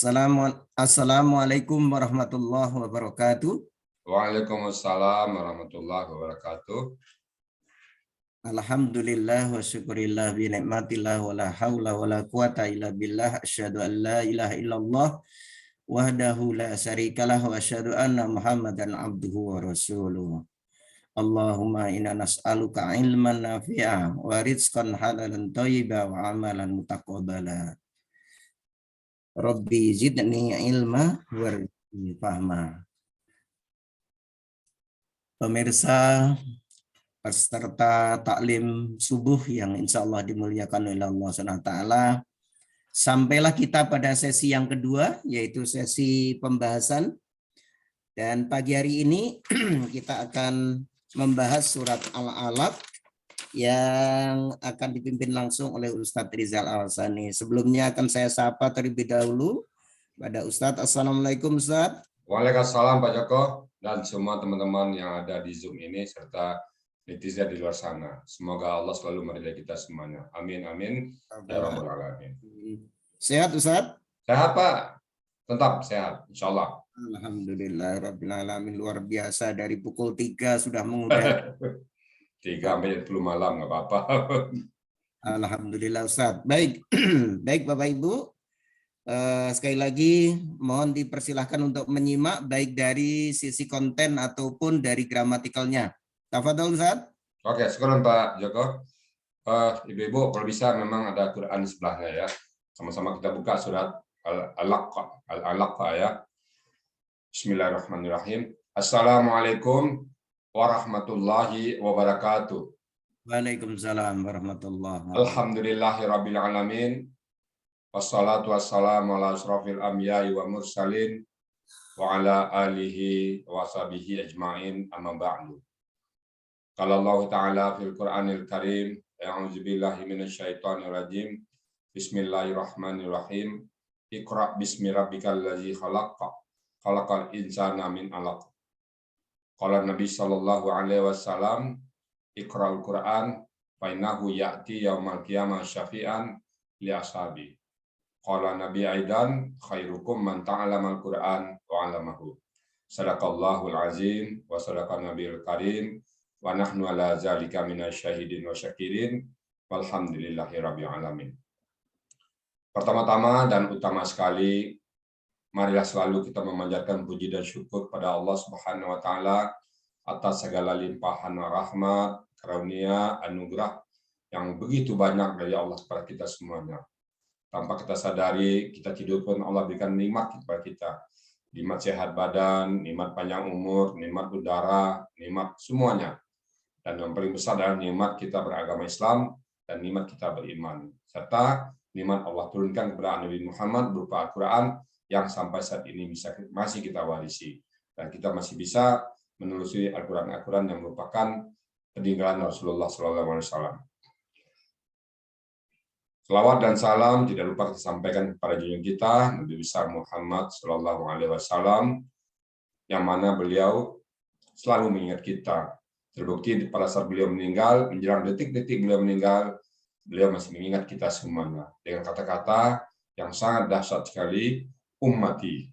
Assalamualaikum warahmatullahi wabarakatuh. Waalaikumsalam warahmatullahi wabarakatuh. Alhamdulillah wa syukurillah bi ni'matillah wa la haula wa la quwata illa billah. Asyhadu an la ilaha illallah wahdahu la syarikalah wa asyhadu anna Muhammadan abduhu wa rasuluh. Allahumma inna nas'aluka ilman nafi'a wa rizqan halalan thayyiba wa amalan mutaqabbala. Rabbi zidni ilma warzuqni fahma. Pemirsa peserta taklim subuh yang insya Allah dimuliakan oleh Allah SWT, sampailah kita pada sesi yang kedua, yaitu sesi pembahasan. Dan pagi hari ini kita akan membahas surat Al-Alaq yang akan dipimpin langsung oleh Ustadz Rizal Al-Sani. Sebelumnya akan saya sapa terlebih dahulu pada Ustadz. Assalamualaikum Ustadz. Waalaikumsalam Pak Joko dan semua teman-teman yang ada di Zoom ini serta netizen di luar sana. Semoga Allah selalu meridai kita semuanya. Amin amin ya rabbal alamin. Sehat Ustadz? Sehat Pak, tetap sehat insya Allah. Alhamdulillah rabbil alamin, luar biasa, dari pukul 3 sudah mengudara. 3 sampai 10 malam nggak apa-apa. Alhamdulillah Ustadz. Baik, baik Bapak Ibu. Sekali lagi mohon dipersilahkan untuk menyimak baik dari sisi konten ataupun dari gramatikalnya. Tafadhol Ustadz. Oke, sekarang Pak Joko. Ibu-ibu kalau bisa memang ada Quran di sebelahnya ya. Sama-sama kita buka surat Al-Alaq ya. Bismillahirrahmanirrahim. Assalamualaikum warahmatullahi wabarakatuh. Waalaikumsalam warahmatullahi wabarakatuh. Alhamdulillahirabbil alamin. Wassalatu wassalamu ala asrofil anbiya'i wa mursalin wa ala alihi wa sahbihi ajma'in amma ba'du. Qala Allah Ta'ala fil Qur'anil Karim, a'udzu billahi minasyaitonir rajim. Bismillahirrahmanirrahim. Iqra bismi rabbikal ladzi khalaq. Khalaqal insana min 'alaq. Qala Nabi sallallahu alaihi wasallam, Iqra'ul Qur'an fa innahu ya'ti yaumal qiyamah syafi'an li ashabi. Qala Nabi aidan khairukum man ta'allamal Qur'an wa 'allamahu. Sadaqallahul azim wa sadaqan nabiyul karim wa nahnu ala zalika minasyahidin wa syakirin walhamdulillahirabbil alamin. Pertama-tama dan utama sekali, marilah selalu kita memanjatkan puji dan syukur kepada Allah Subhanahu wa taala atas segala limpahan rahmat, karunia, anugerah yang begitu banyak dari Allah kepada kita semuanya. Tanpa kita sadari, kita tidur pun Allah berikan nikmat kepada kita. Nikmat sehat badan, nikmat panjang umur, nikmat udara, nikmat semuanya. Dan yang paling besar adalah nikmat kita beragama Islam dan nikmat kita beriman. Serta nikmat Allah turunkan kepada Nabi Muhammad berupa Al-Quran yang sampai saat ini masih kita warisi. Dan kita masih bisa menelusuri Al-Quran yang merupakan peninggalan Rasulullah SAW. Selawat dan salam tidak lupa kita sampaikan kepada junjungan kita Nabi besar Muhammad SAW, yang mana beliau selalu mengingat kita. Terbukti pada saat beliau meninggal, menjelang detik-detik beliau meninggal, beliau masih mengingat kita semuanya dengan kata-kata yang sangat dahsyat sekali, ummati,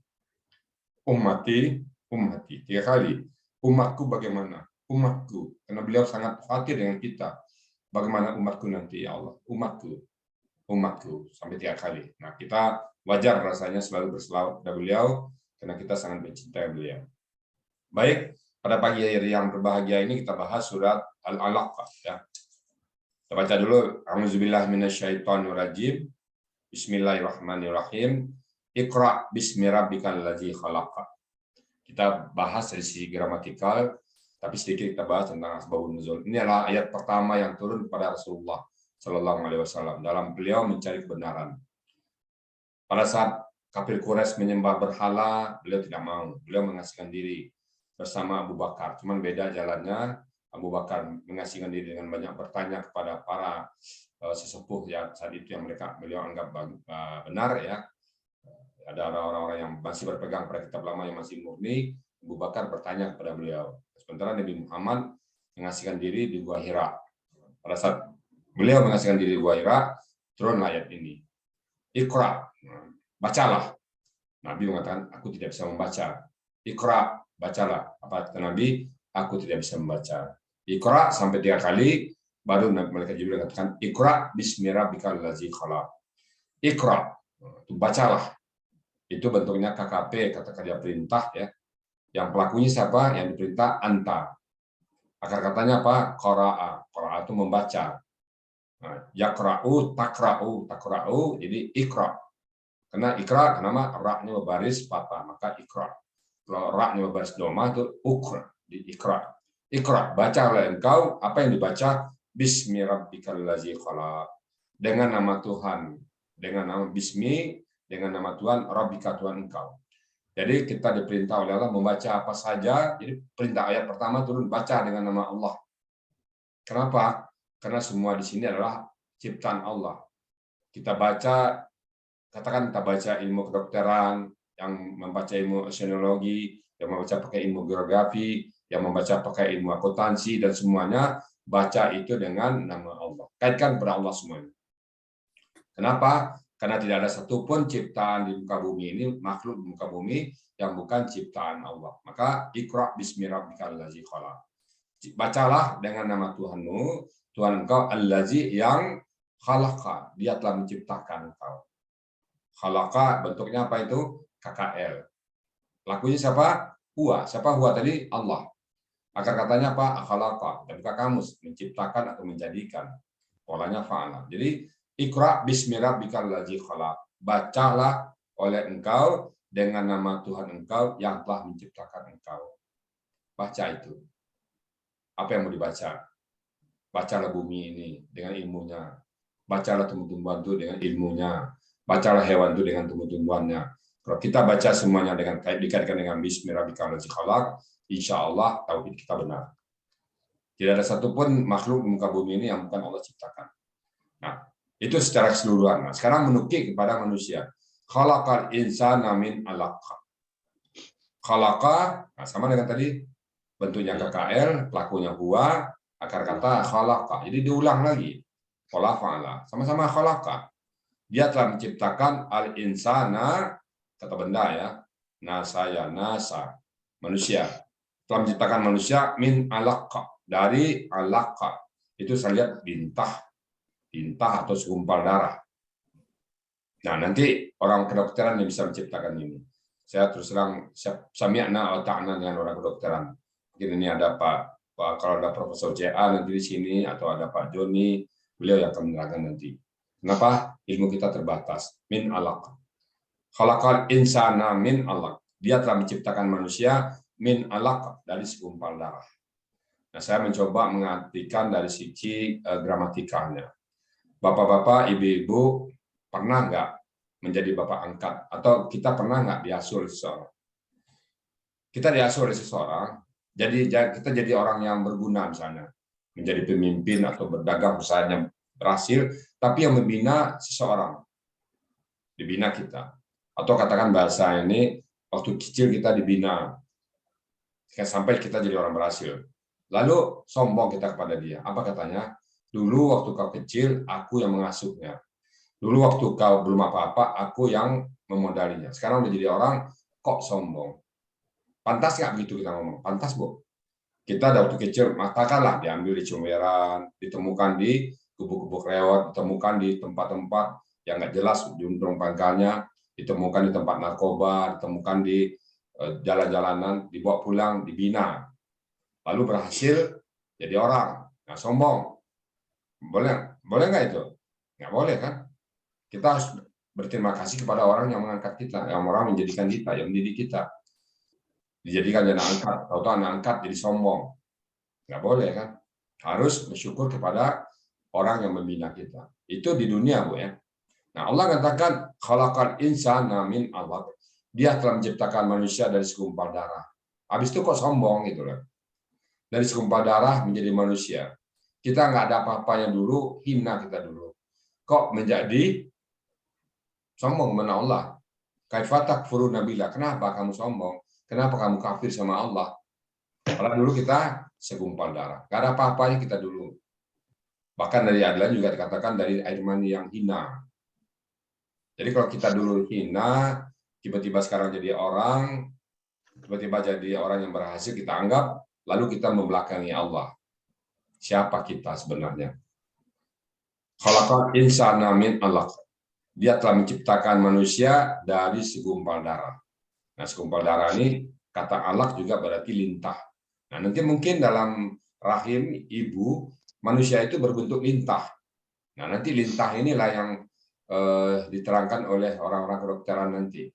ummati, ummati. 3 kali. Umatku bagaimana? Umatku. Karena beliau sangat khawatir dengan kita. Bagaimana umatku nanti ya Allah? Umatku. Umatku. Sampai 3 kali. Nah, kita wajar rasanya selalu berselawat kepada beliau karena kita sangat mencintai beliau. Baik, pada pagi hari yang berbahagia ini kita bahas surat Al-Alaq ya. Kita baca dulu. A'udzubillahi minasyaitonirrajim. Bismillahirrahmanirrahim. Iqra bismi rabbikal ladzi khalaq. Kita bahas dari sisi gramatikal, tapi sedikit kita bahas tentang asbabun nuzul. Ini adalah ayat pertama yang turun kepada Rasulullah Sallallahu Alaihi Wasallam dalam beliau mencari kebenaran. Pada saat kafir Quraisy menyembah berhala, beliau tidak mau. Beliau mengasihkan diri bersama Abu Bakar. Cuman beda jalannya. Abu Bakar mengasihkan diri dengan banyak bertanya kepada para sesepuh ya saat itu yang beliau anggap benar ya. Ada orang-orang yang masih berpegang pada kitab lama yang masih murni. Abu Bakar bertanya kepada beliau. Sementara Nabi Muhammad mengasihkan diri di Gua Hira. Pada saat beliau mengasihkan diri di Gua Hira, turun ayat ini. Iqra, bacalah. Nabi mengatakan, aku tidak bisa membaca. Iqra, bacalah. Apa kata Nabi? Aku tidak bisa membaca. Iqra sampai 3 kali, baru malaikat Jibril mengatakan, Iqra bismi rabbikal ladzi khalaq. Iqra, bacalah. Itu bentuknya KKP, kata kerja perintah ya. Yang pelakunya siapa? Yang diperintah anta. Akar katanya apa? Qara'a. Qara'a itu membaca. Nah, yaqra'u, takra'u, jadi ikra. Karena ikra, nama ra-nya berbaris patah, maka ikra. Kalau ra-nya berbaris domah itu ukra, di ikra. Ikra, bacalah engkau apa yang dibaca bismi rabbikal ladzi khalaq. Dengan nama Tuhan, dengan nama bismi, dengan nama Tuhan, rabbika Tuhan engkau. Jadi kita diperintah oleh Allah membaca apa saja. Jadi perintah ayat pertama turun baca dengan nama Allah. Kenapa? Karena semua di sini adalah ciptaan Allah. Kita baca, katakan kita baca ilmu kedokteran, yang membaca ilmu oceanologi, yang membaca pakai ilmu geografi, yang membaca pakai ilmu akuntansi, dan semuanya baca itu dengan nama Allah. Kaitkan kepada Allah semuanya. Kenapa? Karena tidak ada satupun ciptaan di muka bumi ini, makhluk di muka bumi, yang bukan ciptaan Allah. Maka Iqra bismi rabbikal ladzi khalaq. Bacalah dengan nama Tuhanmu, Tuhan engkau allazi yang khalaqa, dia telah menciptakan engkau. Khalaqa bentuknya apa itu? KKL. Lakunya siapa? Huwa. Siapa huwa tadi? Allah. Akar katanya apa? Khalaqa. Dan buka kamus, menciptakan atau menjadikan. Polanya fa'ala. Jadi Iqra bismi rabbikal ladzi khalaq. Bacalah oleh engkau dengan nama Tuhan engkau yang telah menciptakan engkau. Baca itu. Apa yang mau dibaca? Bacalah bumi ini dengan ilmunya. Bacalah tumbuh-tumbuhan itu dengan ilmunya. Bacalah hewan itu dengan tumbuh-tumbuhannya. Kalau kita baca semuanya dengan dikaitkan dengan bismi rabbikal ladzi khalaq, insya Allah tauhid kita benar. Tidak ada satupun makhluk di muka bumi ini yang bukan Allah ciptakan. Nah, itu secara keseluruhan. Nah, sekarang menukik kepada manusia. Khalaqal insana min 'alaq. Khalaqa, nah sama dengan tadi bentuknya KKL, pelakunya huwa, akar kata khalaqa. Jadi diulang lagi. Pola fa'ala. Sama-sama khalaqa. Dia telah menciptakan al-insana, kata benda ya. Nasa, manusia. Telah menciptakan manusia min alaqa. Dari alaqa. Itu saya lihat bintah atau segumpal darah. Nah, nanti orang kedokteran yang bisa menciptakan ini. Saya terus terang sami'na wa ta'na dengan orang kedokteran. Mungkin ini ada kalau ada Profesor CA nanti di sini, atau ada Pak Joni, beliau yang akan menerangkan nanti. Kenapa? Ilmu kita terbatas. Min alaq. Khalaqal insana min alaq. Dia telah menciptakan manusia min alaq, dari segumpal darah. Nah, saya mencoba mengartikan dari sisi gramatikanya. Bapak-bapak, ibu-ibu, pernah nggak menjadi bapak angkat? Atau kita pernah nggak diasuh oleh seseorang? Kita diasuh oleh seseorang, jadi kita jadi orang yang berguna misalnya, menjadi pemimpin atau berdagang usahanya berhasil, tapi yang membina seseorang, dibina kita. Atau katakan bahasa ini, waktu kecil kita dibina, sampai kita jadi orang berhasil. Lalu sombong kita kepada dia. Apa katanya? Dulu waktu kau kecil, aku yang mengasuhnya. Dulu waktu kau belum apa-apa, aku yang memodalinya. Sekarang udah jadi orang, kok sombong? Pantas nggak begitu kita ngomong? Pantas, Bu. Kita dari waktu kecil, katakanlah diambil di Comberan, ditemukan di gubuk-gubuk rewot, ditemukan di tempat-tempat yang nggak jelas juntrung pangkalnya, ditemukan di tempat narkoba, ditemukan di jalan-jalanan, dibawa pulang, dibina. Lalu berhasil jadi orang. Nah, sombong. Boleh nggak itu? Nggak boleh kan? Kita harus berterima kasih kepada orang yang mengangkat kita, yang orang menjadikan kita, yang mendidik kita. Dijadikan anak angkat, atau anak angkat jadi sombong. Nggak boleh kan? Harus bersyukur kepada orang yang membina kita. Itu di dunia, Bu ya. Nah, Allah katakan khalaqal insana min 'alaq. Dia telah menciptakan manusia dari segumpal darah. Habis itu kok sombong gitu loh. Dari segumpal darah menjadi manusia. Kita nggak ada apa-apanya dulu, hina kita dulu. Kok menjadi sombong kepada Allah? Kaifa takfuruna billah? Kenapa kamu sombong? Kenapa kamu kafir sama Allah? Kalau dulu kita segumpal darah. Gak ada apa-apanya kita dulu. Bahkan dari Adlan juga dikatakan dari air mani yang hina. Jadi kalau kita dulu hina, tiba-tiba sekarang jadi orang, tiba-tiba jadi orang yang berhasil kita anggap, lalu kita membelakangi Allah. Siapa kita sebenarnya? Khalaqal insana min 'alaq. Dia telah menciptakan manusia dari segumpal darah. Nah, segumpal darah ini kata alaq juga berarti lintah. Nah, nanti mungkin dalam rahim ibu manusia itu berbentuk lintah. Nah, nanti lintah inilah yang diterangkan oleh orang-orang kedokteran nanti.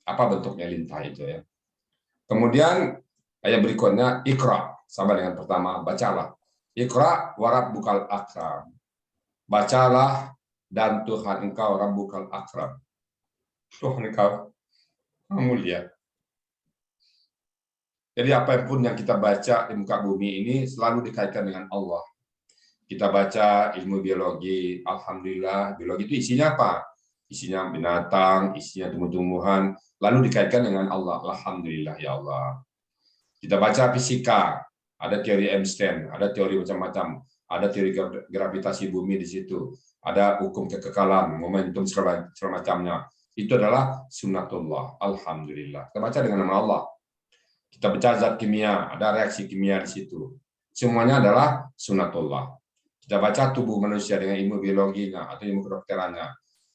Apa bentuknya lintah itu ya. Kemudian ayat berikutnya Iqra, sama dengan pertama, bacalah. Iqra wa rabbukal akram. Bacalah dan Tuhan engkau rabbukal akram. Tuhan engkau mulia. Jadi apapun yang kita baca di muka bumi ini selalu dikaitkan dengan Allah. Kita baca ilmu biologi, alhamdulillah, biologi itu isinya apa? Isinya binatang, isinya tumbuh-tumbuhan, lalu dikaitkan dengan Allah. Alhamdulillah ya Allah. Kita baca fisika, ada teori Einstein, ada teori macam-macam, ada teori gravitasi bumi di situ, ada hukum kekekalan, momentum segala macamnya. Itu adalah sunnatullah. Alhamdulillah. Kita baca dengan nama Allah. Kita baca zat kimia, ada reaksi kimia di situ. Semuanya adalah sunnatullah. Kita baca tubuh manusia dengan ilmu biologinya atau ilmu kedokterannya.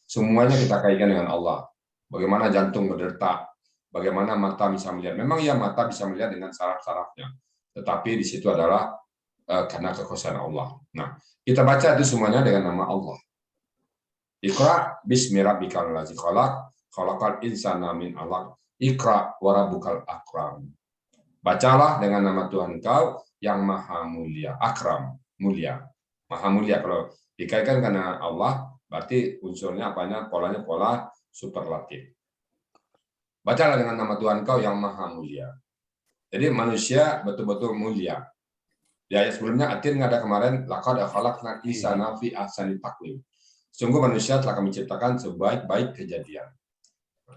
Semuanya kita kaitkan dengan Allah. Bagaimana jantung berdetak, bagaimana mata bisa melihat. Memang ya mata bisa melihat dengan saraf-sarafnya. Tetapi di situ adalah karena kekuasaan Allah. Nah, kita baca itu semuanya dengan nama Allah. Iqra bismi rabbikal ladzi khalaq, khalaqal insana min 'alaq. Iqra wa rabbukal akram. Bacalah dengan nama Tuhan kau yang maha mulia. Akram, mulia. Maha mulia. Kalau dikaitkan karena Allah, berarti unsurnya apanya? Polanya pola superlatif. Bacalah dengan nama Tuhan kau yang maha mulia. Jadi manusia betul-betul mulia. Di ayat sebelumnya, Atin ada kemarin, laqad khalaqnal insana fi ahsani taqwim. Sungguh manusia telah kami ciptakan sebaik-baik kejadian.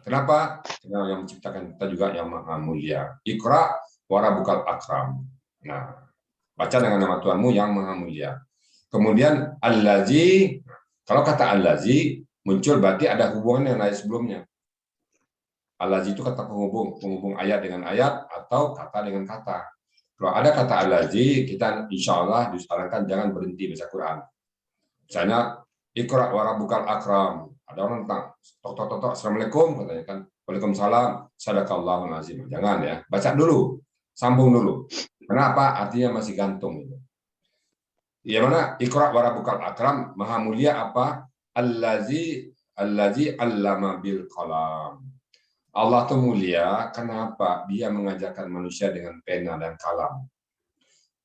Kenapa? Karena yang menciptakan kita juga yang maha mulia. Iqra wa rabbukal akram. Nah, baca dengan nama Tuhanmu yang maha mulia. Kemudian allazi, kalau kata allazi muncul berarti ada hubungan dengan ayat sebelumnya. Allazi itu kata penghubung ayat dengan ayat atau kata dengan kata. Kalau ada kata allazi, kita insya Allah disarankan jangan berhenti baca Quran. Misalnya Iqra wa rabbukal akram. Ada orang tentang tok assalamualaikum katanya kan. Waalaikumsalam, sadaqallahul azim. Jangan ya, baca dulu, sambung dulu. Kenapa? Artinya masih gantung. Ya mana? Iqra wa rabbukal akram, maha mulia apa? Allazi allama bil qalam. Allah itu mulia, kenapa? Dia mengajarkan manusia dengan pena dan kalam.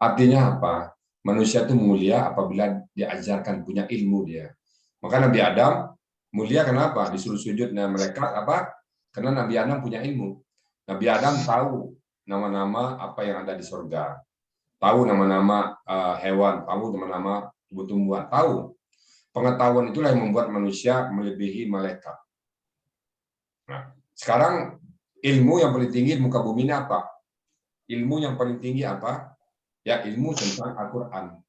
Artinya apa? Manusia itu mulia apabila diajarkan, punya ilmu dia. Maka Nabi Adam mulia kenapa? Disuruh sujud dan malaikat apa? Karena Nabi Adam punya ilmu. Nabi Adam tahu nama-nama apa yang ada di surga. Tahu nama-nama hewan, tahu nama-nama tumbuh-tumbuhan, tahu. Pengetahuan itulah yang membuat manusia melebihi malaikat. Nah, sekarang ilmu yang paling tinggi di muka bumi ini apa? Ilmu yang paling tinggi apa? Ya, ilmu tentang Al-Quran.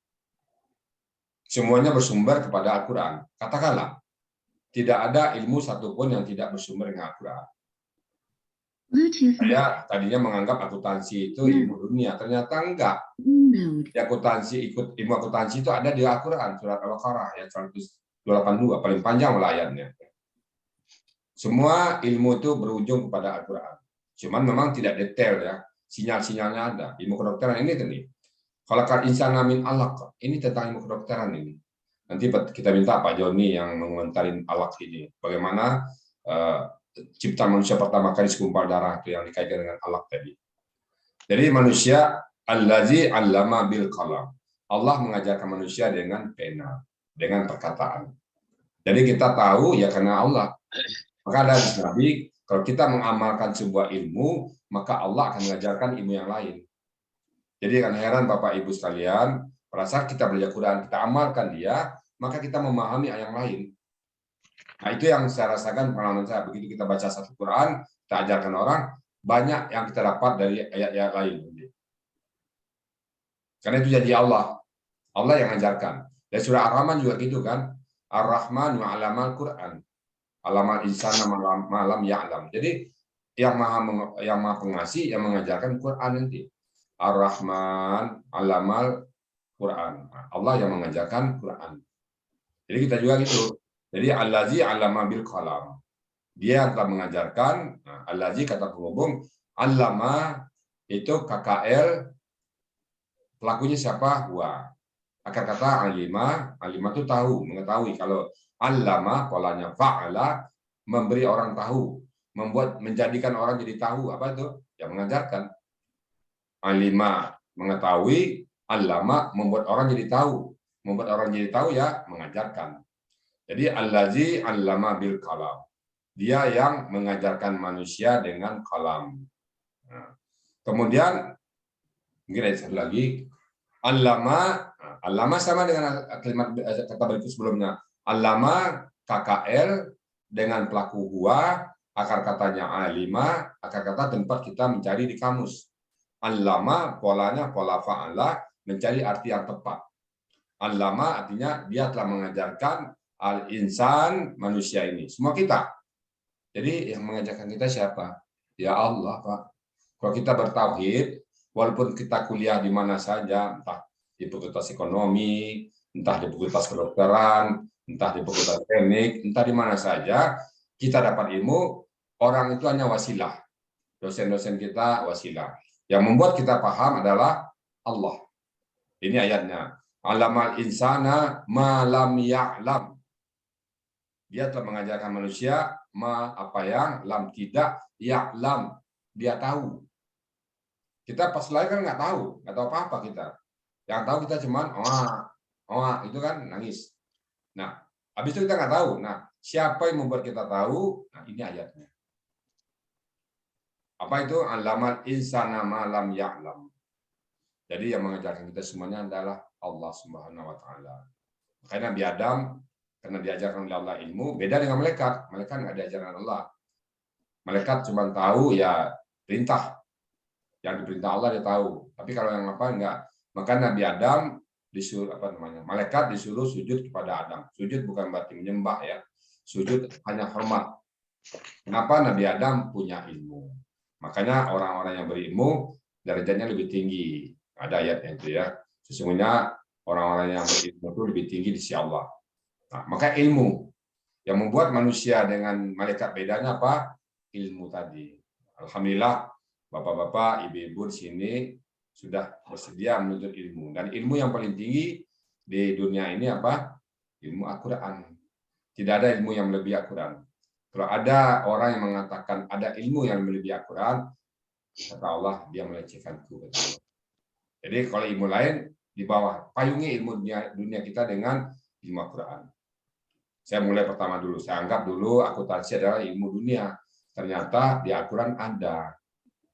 Semuanya bersumber kepada Al-Quran. Katakanlah, tidak ada ilmu satupun yang tidak bersumber dengan Al-Quran. Saya tadinya menganggap akuntansi itu ilmu dunia, ternyata enggak. Di akuntansi, ilmu akuntansi itu ada di Al-Quran, surat Al-Baqarah ayat 182, paling panjang ayatnya. Semua ilmu itu berujung kepada Al-Quran. Cuman memang tidak detail ya, sinyal-sinyalnya ada. Ilmu kedokteran ini tadi. Khalaqal insana min 'alaq. Ini tentang ilmu kedokteran ini. Nanti kita minta Pak Joni yang mengomentarin alaq ini. Bagaimana ciptaan manusia pertama kali segumpal darah itu yang dikaitkan dengan alaq tadi. Jadi manusia allazi 'allama bil qalam. Allah mengajarkan manusia dengan pena, dengan perkataan. Jadi kita tahu ya karena Allah. Maka ada hadis Nabi, kalau kita mengamalkan sebuah ilmu, maka Allah akan mengajarkan ilmu yang lain. Jadi kan heran Bapak Ibu sekalian, pada saat kita belajar Quran, kita amalkan dia, maka kita memahami ayat yang lain. Nah itu yang saya rasakan pengalaman saya. Begitu kita baca satu Quran, kita ajarkan orang, banyak yang kita dapat dari ayat-ayat lain. Karena itu jadi Allah. Allah yang ajarkan. Dari surah Ar-Rahman juga gitu kan. Ar-Rahman wa 'allamal Quran. Alamal insana malam ya'lam. Jadi yang maha pengasih yang mengajarkan Quran nanti. Ar-Rahman alamal Quran. Allah yang mengajarkan Quran. Jadi kita juga gitu. Jadi allazi alama bil qalam. Dia telah mengajarkan, allazi kata penghubung, allama itu KKL, pelakunya siapa? Huwa. Akar kata alima itu tahu, mengetahui. Kalau allama polanya fa'ala, memberi orang tahu, menjadikan orang jadi tahu. Apa itu? Yang mengajarkan. Alima mengetahui, allama membuat orang jadi tahu. Membuat orang jadi tahu ya mengajarkan. Jadi allazi allama bil qalam. Dia yang mengajarkan manusia dengan kalam. Nah, kemudian mungkin ada satu lagi, allama sama dengan kalimat kata berikut sebelumnya. Allama KKL dengan pelaku huwa, akar katanya alima, akar kata tempat kita mencari di kamus. Allama polanya pola fa'ala, mencari arti yang tepat. Allama artinya dia telah mengajarkan al-insan, manusia ini, semua kita. Jadi yang mengajarkan kita siapa? Ya Allah, Pak. Kalau kita bertauhid, walaupun kita kuliah di mana saja, entah di fakultas ekonomi, entah di fakultas kedokteran, entah di fakultas teknik, entah di mana saja, kita dapat ilmu, orang itu hanya wasilah. Dosen-dosen kita wasilah. Yang membuat kita paham adalah Allah. Ini ayatnya. Alamal insana ma lam ya'lam. Dia telah mengajarkan manusia apa yang lam tidak ya'lam, dia tahu. Kita pas lahir kan nggak tahu apa-apa kita. Yang tahu kita cuman itu kan nangis. Nah, habis itu kita nggak tahu. Nah, siapa yang membuat kita tahu? Nah, ini ayatnya. Apa itu? Alamal insana ma lam ya'lam. Jadi yang mengajarkan kita semuanya adalah Allah Subhanahu wa taala. Makanya Nabi Adam karena diajarkan oleh Allah ilmu, beda dengan malaikat. Malaikat nggak diajarkan Allah. Malaikat cuma tahu ya perintah. Yang diperintah Allah dia tahu. Tapi kalau yang apa enggak. Maka Nabi Adam disuruh malaikat disuruh sujud kepada Adam. Sujud bukan berarti menyembah ya. Sujud hanya hormat. Kenapa? Nabi Adam punya ilmu. Makanya orang-orang yang berilmu derajatnya lebih tinggi. Ada ayatnya itu ya. Sesungguhnya orang-orang yang berilmu itu lebih tinggi di sisi Allah. Nah, maka ilmu yang membuat manusia dengan malaikat bedanya apa? Ilmu tadi. Alhamdulillah, bapak-bapak, ibu-ibu di sini sudah bersedia menuntut ilmu. Dan ilmu yang paling tinggi di dunia ini apa? Ilmu Al-Quran. Tidak ada ilmu yang lebih Al-Quran. Kalau ada orang yang mengatakan ada ilmu yang lebih Al-Quran, kata Allah, dia melecehkanku. Jadi kalau ilmu lain di bawah, payungi ilmu dunia kita dengan ilmu Al-Quran. Saya mulai pertama dulu. Saya anggap dulu akuntansi adalah ilmu dunia. Ternyata di Al-Quran ada.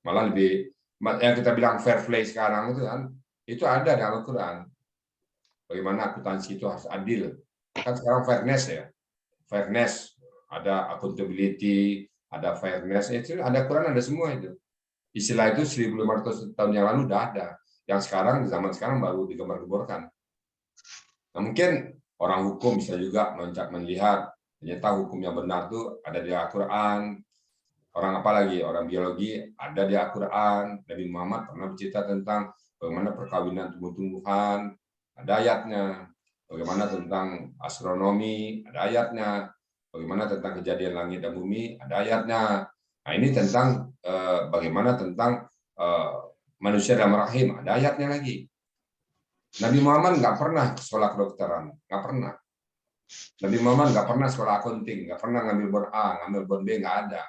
Malah lebih, yang kita bilang fair play sekarang itu kan, itu ada di Al-Quran. Bagaimana akuntansi itu harus adil. Kan sekarang fairness ya. Fairness, ada accountability, ada fairness. Itu ada Quran, ada semua itu. Istilah itu 1500 tahun yang lalu udah ada. Yang sekarang, di zaman sekarang baru digembar-gemborkan. Nah, mungkin orang hukum bisa juga melihat ternyata hukum yang benar itu ada di Al-Quran. Orang apa lagi? Orang biologi ada di Al-Quran. Nabi Muhammad pernah bercerita tentang bagaimana perkawinan tumbuh-tumbuhan, ada ayatnya. Bagaimana tentang astronomi, ada ayatnya. Bagaimana tentang kejadian langit dan bumi, ada ayatnya. Nah, ini tentang bagaimana tentang manusia dalam rahim, ada ayatnya lagi. Nabi Muhammad nggak pernah sekolah kedokteran, nggak pernah. Nabi Muhammad nggak pernah sekolah accounting, nggak pernah ngambil bor A, ngambil bor B, nggak ada.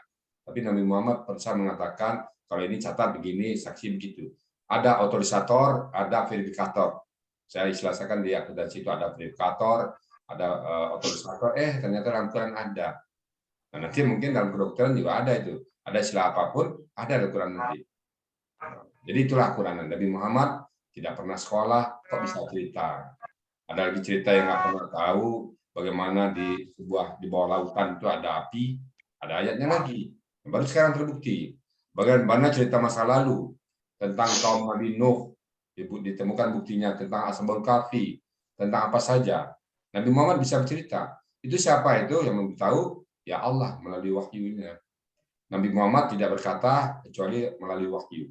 Tapi Nabi Muhammad pernah mengatakan, kalau ini catat begini, saksi begitu. Ada otorisator, ada verifikator. Saya istilahkan di akuntansi itu ada verifikator, ada otorisator. Ternyata dalam Quran ada. Nah, nanti mungkin dalam kedokteran juga ada itu. Ada istilah apapun, ada di Quran nanti. Jadi itulah Quran. Nabi Muhammad tidak pernah sekolah, kok bisa cerita. Ada lagi cerita yang nggak pernah tahu bagaimana di bawah lautan itu ada api, ada ayatnya lagi. Baru sekarang terbukti. Bagaimana cerita masa lalu tentang kaum Nabi Nuh, ditemukan buktinya tentang Ashabul Kahfi, tentang apa saja. Nabi Muhammad bisa bercerita. Itu siapa itu yang memberitahu? Ya Allah melalui wahyunya. Nabi Muhammad tidak berkata kecuali melalui wahyu.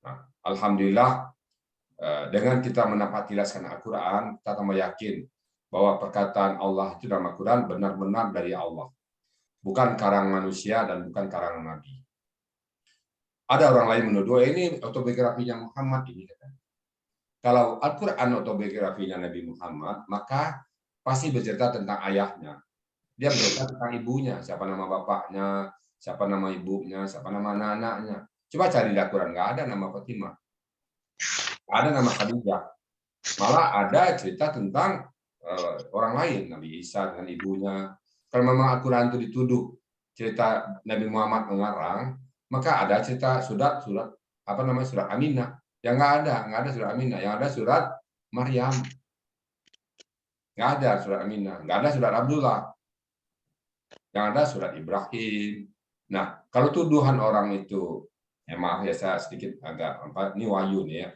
Nah, alhamdulillah dengan kita menapati laksana Al-Quran, kita tambah yakin bahwa perkataan Allah itu dalam Al-Quran benar-benar dari Allah. Bukan karang manusia dan bukan karang Nabi. Ada orang lain menuduh, ini autobiografinya Muhammad ini. Kalau Al-Quran autobiografinya Nabi Muhammad, maka pasti bercerita tentang ayahnya. Dia bercerita tentang ibunya, siapa nama bapaknya, siapa nama ibunya, siapa nama anak-anaknya. Coba cari di Al-Quran, nggak ada nama Fatimah. Nggak ada nama Khadijah. Malah ada cerita tentang orang lain, Nabi Isa dengan ibunya. Kalau memang Al-Quran itu dituduh cerita Nabi Muhammad mengarang, maka ada cerita surat Aminah. Yang nggak ada surat Aminah. Yang ada surat Maryam. Nggak ada surat Aminah. Nggak ada surat Abdullah. Yang ada surat Ibrahim. Nah, kalau tuduhan orang itu, ya maaf ya saya sedikit agak ini wahyu nih ya.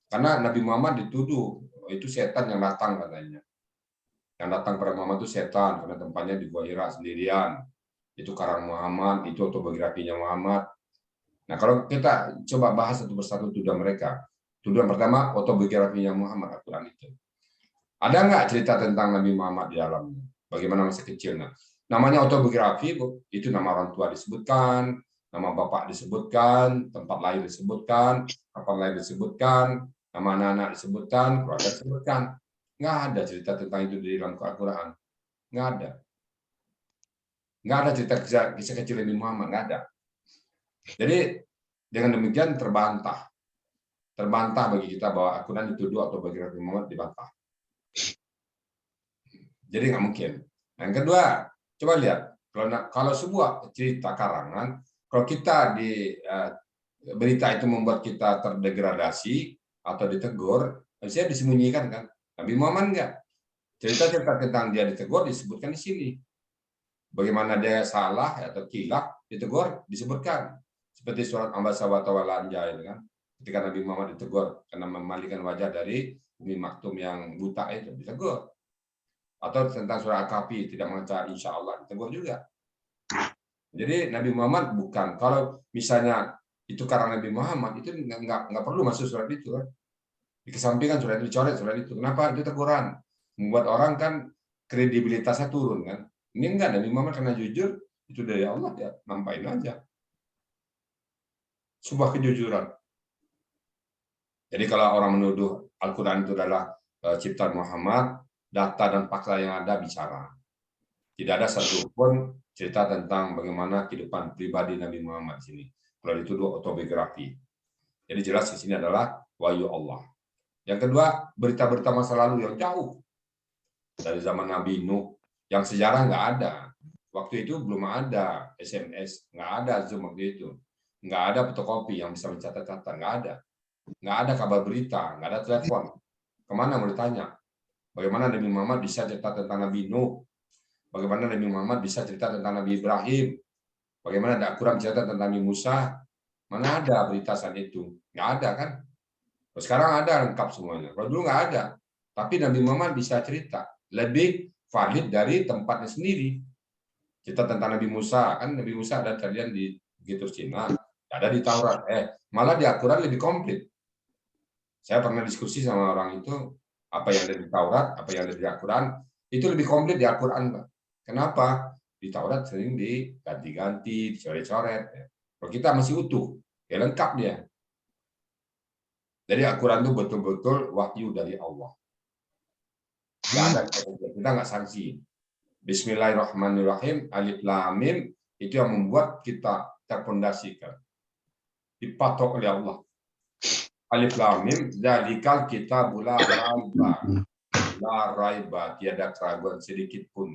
Karena Nabi Muhammad dituduh itu setan yang datang katanya. Yang datang pada Muhammad itu setan karena tempatnya di Gua Hira sendirian. Itu karang Muhammad, itu autobiografinya Muhammad. Nah, kalau kita coba bahas satu persatu tuduhan mereka. Tuduhan pertama autobiografinya Muhammad Al-Quran itu. Ada nggak cerita tentang Nabi Muhammad di dalamnya? Bagaimana masa kecilnya? Namanya autobiografi, itu nama orang tua disebutkan, nama bapak disebutkan, tempat lahir disebutkan, kapan lahir disebutkan, nama anak-anak disebutkan, keluarga disebutkan. Nggak ada cerita tentang itu di dalam Al-Quran. Nggak ada. Nggak ada cerita kisah kecil Nabi Muhammad, nggak ada. Jadi dengan demikian terbantah. Terbantah bagi kita bahwa Al-Quran dituduh autobiografi Muhammad dibantah. Jadi nggak mungkin. Yang kedua, coba lihat, kalau sebuah cerita karangan, kalau kita di berita itu membuat kita terdegradasi atau ditegur, harusnya disembunyikan kan. Nabi Muhammad enggak. Cerita-cerita tentang dia ditegur disebutkan di sini. Bagaimana dia salah atau kilaf ditegur disebutkan. Seperti surat Ambasa wa Tawalanja itu kan. Ketika Nabi Muhammad ditegur karena memalingkan wajah dari Umi Maktum yang buta itu ditegur. Atau tentang surah Al-Kahfi tidak membaca insya Allah ditegur juga. Jadi Nabi Muhammad bukan, kalau misalnya itu karena Nabi Muhammad itu nggak perlu masuk surat itu kan. Dikesampingkan surat itu, dicoret surat itu. Kenapa? Itu teguran. Membuat orang kan kredibilitasnya turun kan. Ini enggak, Nabi Muhammad karena jujur itu dari Allah ya, nampain aja. Sebuah kejujuran. Jadi kalau orang menuduh Al-Quran itu adalah ciptaan Muhammad, data dan fakta yang ada bicara. Tidak ada satupun cerita tentang bagaimana kehidupan pribadi Nabi Muhammad di sini. Kalau dituduh autobiografi. Jadi jelas di sini adalah wahyu Allah. Yang kedua, berita-berita masa lalu yang jauh. Dari zaman Nabi Nuh, yang sejarah nggak ada. Waktu itu belum ada SMS, nggak ada Zoom waktu itu. Nggak ada fotokopi yang bisa mencatat-catat, nggak ada. Nggak ada kabar berita, nggak ada telepon. Kemana mau ditanya? Bagaimana Nabi Muhammad bisa cerita tentang Nabi Nuh? Bagaimana Nabi Muhammad bisa cerita tentang Nabi Ibrahim? Bagaimana ada Al-Quran cerita tentang Nabi Musa? Mana ada berita saat itu? Nggak ada kan? Sekarang ada lengkap semuanya. Kalau dulu nggak ada. Tapi Nabi Muhammad bisa cerita. Lebih valid dari tempatnya sendiri. Cerita tentang Nabi Musa. Kan Nabi Musa ada kalian di Begitu Cina. Ada di Taurat. Malah di Al-Quran lebih komplit. Saya pernah diskusi sama orang itu. Apa yang ada di Taurat, apa yang ada di Al-Quran. Itu lebih komplit di Al-Quran, Pak. Kenapa? Di Taurat sering diganti-ganti, dicoret-coret. Kalau kita masih utuh. Ya lengkap dia. Jadi Al-Quran itu betul-betul wahyu dari Allah. Nggak ada kita nggak sanksi. Bismillahirrahmanirrahim, alif lam mim, itu yang membuat kita terpondasikan. Dipatok oleh Allah. Alif lam mim, dzalikal kitabul la raiba. La raiba, tiada keraguan sedikit pun.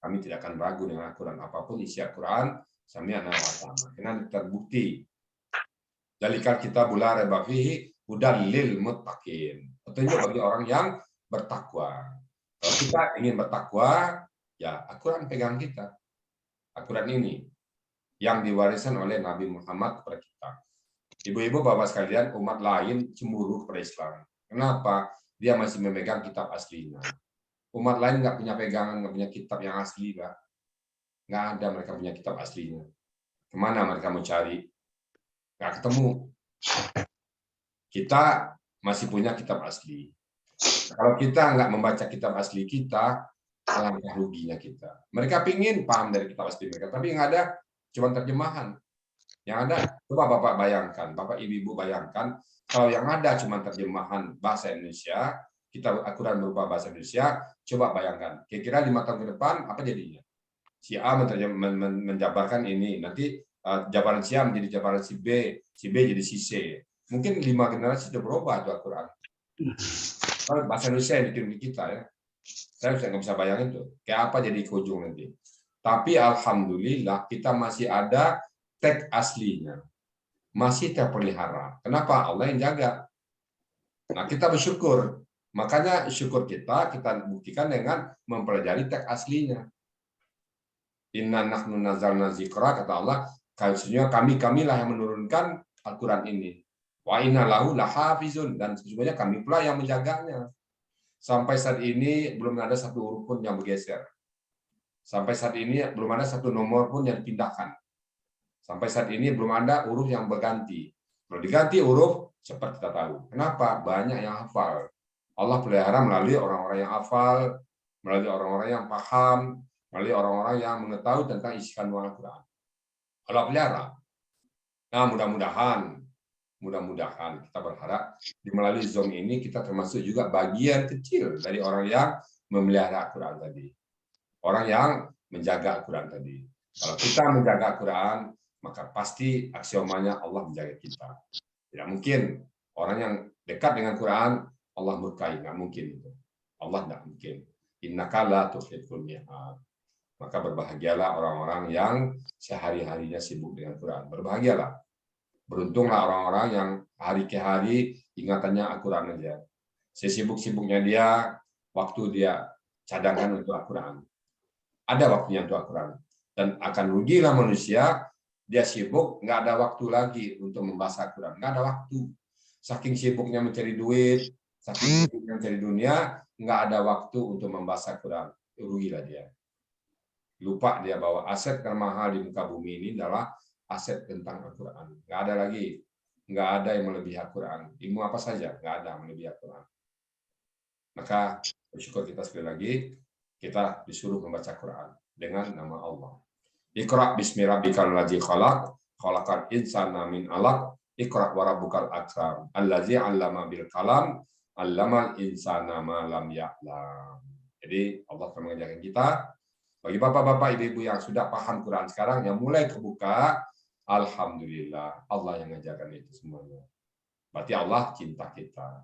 Kami tidak akan ragu dengan Al-Quran apapun isi Al-Quran, sami'na wa ata'na. Karena terbukti. Dzalikal kitabul la raiba fihi hudan lil muttaqin. Petunjuk bagi orang yang bertakwa. Kalau kita ingin bertakwa, ya Al-Quran pegang kita. Al-Quran ini yang diwariskan oleh Nabi Muhammad kepada kita. Ibu-ibu, bapak sekalian, umat lain cemburu kepada Islam. Kenapa? Dia masih memegang kitab aslinya. Umat lain nggak punya pegangan, nggak punya kitab yang asli, Pak. Nggak ada mereka punya kitab aslinya. Kemana mereka mau cari? Nggak ketemu. Kita masih punya kitab asli. Kalau kita nggak membaca kitab asli kita, alangkah ruginya kita. Mereka pingin paham dari kitab asli mereka, tapi nggak ada, cuma terjemahan. Yang ada, coba Bapak bayangkan, Bapak Ibu bayangkan, kalau yang ada cuma terjemahan bahasa Indonesia, kitab Al-Quran berupa bahasa Indonesia, coba bayangkan, kira-kira 5 tahun ke depan, apa jadinya? Si A menjabarkan ini, nanti jabaran si A menjadi jabaran si B jadi si C. Mungkin 5 generasi sudah berubah tuh Al-Quran. Bahasa Indonesia yang dikirim ke kita ya. Saya nggak bisa bayangin tuh, kayak apa jadi ke ujung nanti. Tapi alhamdulillah kita masih ada teks aslinya, masih terpelihara. Kenapa? Allah yang jaga. Nah kita bersyukur. Makanya syukur kita buktikan dengan mempelajari teks aslinya. Inna nahnu nazzalna dzikra, kata Allah, sesungguhnya kamilah yang menurunkan Al-Quran ini. Wa inna lahu lahafizun, dan sesungguhnya kami pula yang menjaganya. Sampai saat ini belum ada satu huruf pun yang bergeser. Sampai saat ini belum ada satu nomor pun yang dipindahkan. Sampai saat ini belum ada huruf yang berganti. Kalau diganti huruf, cepat kita tahu. Kenapa? Banyak yang hafal. Allah pelihara melalui orang-orang yang hafal, melalui orang-orang yang paham, melalui orang-orang yang mengetahui tentang isi kandungan Al-Quran. Allah pelihara. Nah, mudah-mudahan kita berharap di melalui Zoom ini kita termasuk juga bagian kecil dari orang yang memelihara Al-Quran tadi. Orang yang menjaga Al-Quran tadi. Kalau kita menjaga Al-Quran, maka pasti aksiomanya Allah menjaga kita. Tidak mungkin orang yang dekat dengan Quran Allah murkai, nggak mungkin itu. Allah nggak mungkin. Innaka la tukhliful mi'ad. Maka berbahagialah orang-orang yang sehari-harinya sibuk dengan Quran. Berbahagialah. Beruntunglah orang-orang yang hari ke hari ingatannya Al-Quran aja. Sesibuk-sibuknya dia, waktu dia cadangkan untuk Al-Quran. Ada waktunya untuk Al-Quran. Dan akan rugilah manusia, dia sibuk, nggak ada waktu lagi untuk membahas Al-Quran. Nggak ada waktu. Saking sibuknya mencari duit, saking sibuknya mencari dunia, nggak ada waktu untuk membahas Al-Quran. Rugilah dia. Lupa dia bahwa aset termahal di muka bumi ini adalah aset tentang Al-Quran. Nggak ada lagi. Nggak ada yang melebihi Al-Quran. Ilmu apa saja, nggak ada yang melebihi Al-Quran. Maka bersyukur kita sekali lagi, kita disuruh membaca Quran dengan nama Allah. Iqra bismi rabbikal ladzi khalaq, khalaqal insana min 'alaq, iqra wa rabbukal akram, allazi 'allama bil qalam, 'allamal insana ma lam ya'lam. Jadi Allah telah mengajarkan kita. Bagi bapak-bapak, ibu-ibu yang sudah paham Quran sekarang, yang mulai kebuka, alhamdulillah, Allah yang mengajarkan itu semuanya. Berarti Allah cinta kita.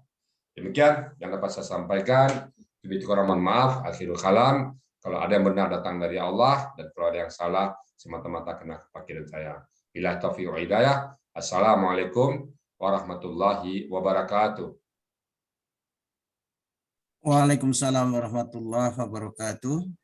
Demikian yang dapat saya sampaikan. Lebih kurang mohon maaf, akhirul kalam. Kalau ada yang benar datang dari Allah, dan kalau ada yang salah, semata-mata kena kepakiran saya. Bila taufiq wa hidayah. Assalamualaikum warahmatullahi wabarakatuh. Waalaikumsalam warahmatullahi wabarakatuh.